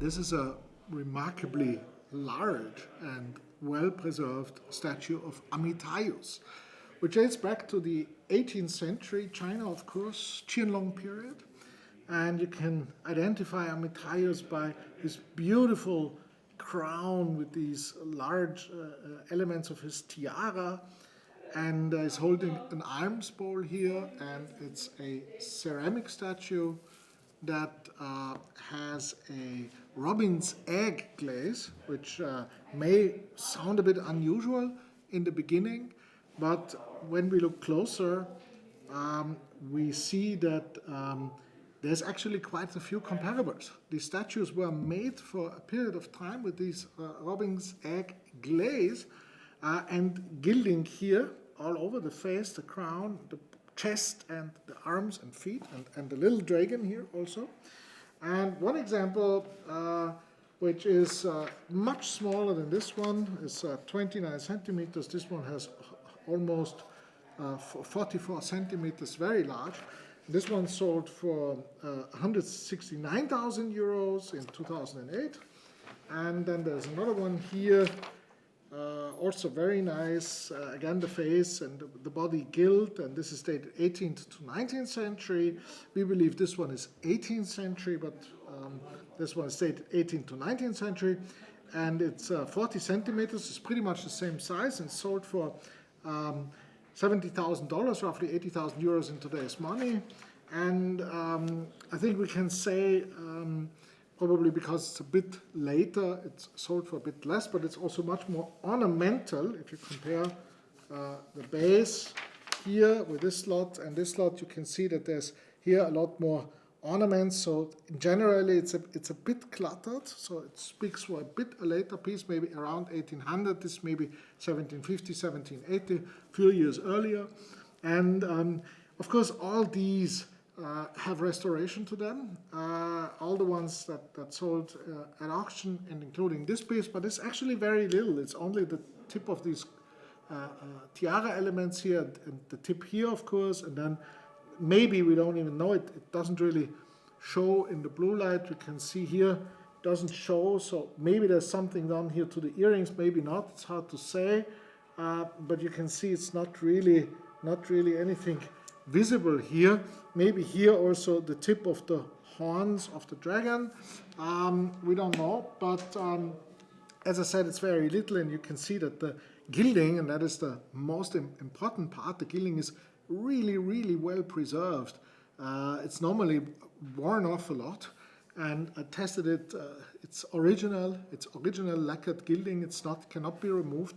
This is a remarkably large and well-preserved statue of Amitayus, which dates back to the 18th century China, of course, Qianlong period. And you can identify Amitayus by his beautiful crown with these large elements of his tiara, and he's holding an alms bowl here, and it's a ceramic statue that has a robin's egg glaze, which may sound a bit unusual in the beginning, but when we look closer, we see that there's actually quite a few comparables. These statues were made for a period of time with these robin's egg glaze and gilding here all over the face, the crown, the chest, and the arms and feet, and the little dragon here also. And one example, which is much smaller than this one, is 29 centimeters. This one has almost 44 centimeters, very large. This one sold for 169,000 euros in 2008. And then there's another one here, also very nice. Again, the face and the body gilt, and this is dated 18th to 19th century. We believe this one is 18th century, but this one is dated 18th to 19th century. And it's 40 centimeters. It's pretty much the same size, and sold for $70,000, roughly 80,000 euros in today's money. And I think we can say, probably because it's a bit later, it's sold for a bit less, but it's also much more ornamental. If you compare the base here with this slot and this slot, you can see that there's here a lot more ornaments. So generally, it's a bit cluttered. So it speaks for a bit a later piece, maybe around 1800. This maybe 1750, 1780, a few years earlier. And of course, all these have restoration to them. All the ones that sold at auction, and including this piece, but it's actually very little. It's only the tip of these tiara elements here, and the tip here, of course, and then maybe we don't even know it. It doesn't really show in the blue light. We can see here, it doesn't show, so maybe there's something done here to the earrings, maybe not. It's hard to say, but you can see it's not really anything visible here. Maybe here also the tip of the horns of the dragon. We don't know, but as I said, it's very little, and you can see that the gilding, and that is the most important part, the gilding is really, really well preserved. It's normally worn off a lot, and I tested it. It's original lacquered gilding. It's not, cannot be removed.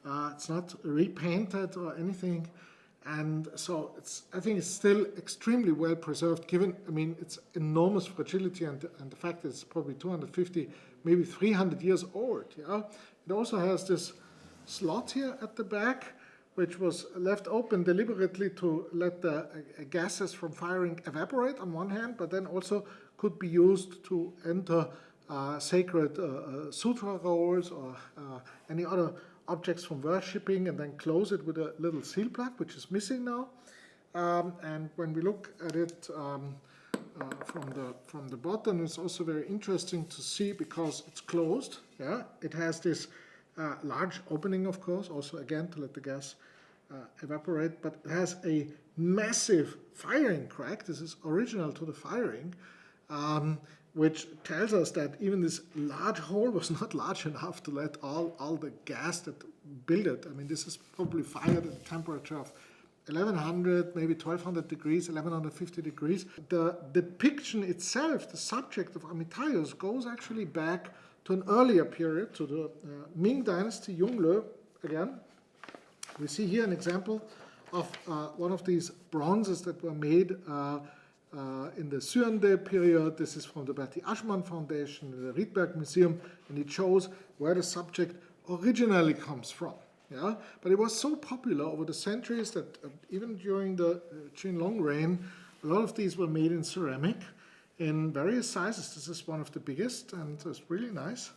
It's not repainted or anything, and so I think it's still extremely well preserved. Given, I mean, its enormous fragility and the fact that it's probably 250, maybe 300 years old. Yeah, it also has this slot here at the back, which was left open deliberately to let the gases from firing evaporate on one hand, but then also could be used to enter sacred sutra rolls or any other objects from worshipping, and then close it with a little seal plug, which is missing now. And when we look at it from the bottom, it's also very interesting to see, because it's closed. Yeah, it has this large opening, of course, also again to let the gas evaporate, but it has a massive firing crack. This is original to the firing, which tells us that even this large hole was not large enough to let all the gas that built it. I mean, this is probably fired at a temperature of 1100, maybe 1200 degrees, 1150 degrees. The depiction itself, the subject of Amitayos, goes actually back to an earlier period, to the Ming Dynasty, Yongle again. We see here an example of one of these bronzes that were made in the Xuande period. This is from the Bertie Ashman Foundation, the Riedberg Museum, and it shows where the subject originally comes from. Yeah? But it was so popular over the centuries that even during the Qianlong reign, a lot of these were made in ceramic in various sizes. This is one of the biggest, and it's really nice.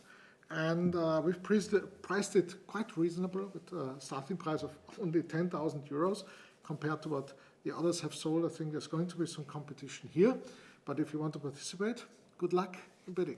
And we've priced it quite reasonable, with a starting price of only 10,000 euros compared to what the others have sold. I think there's going to be some competition here. But if you want to participate, good luck in bidding.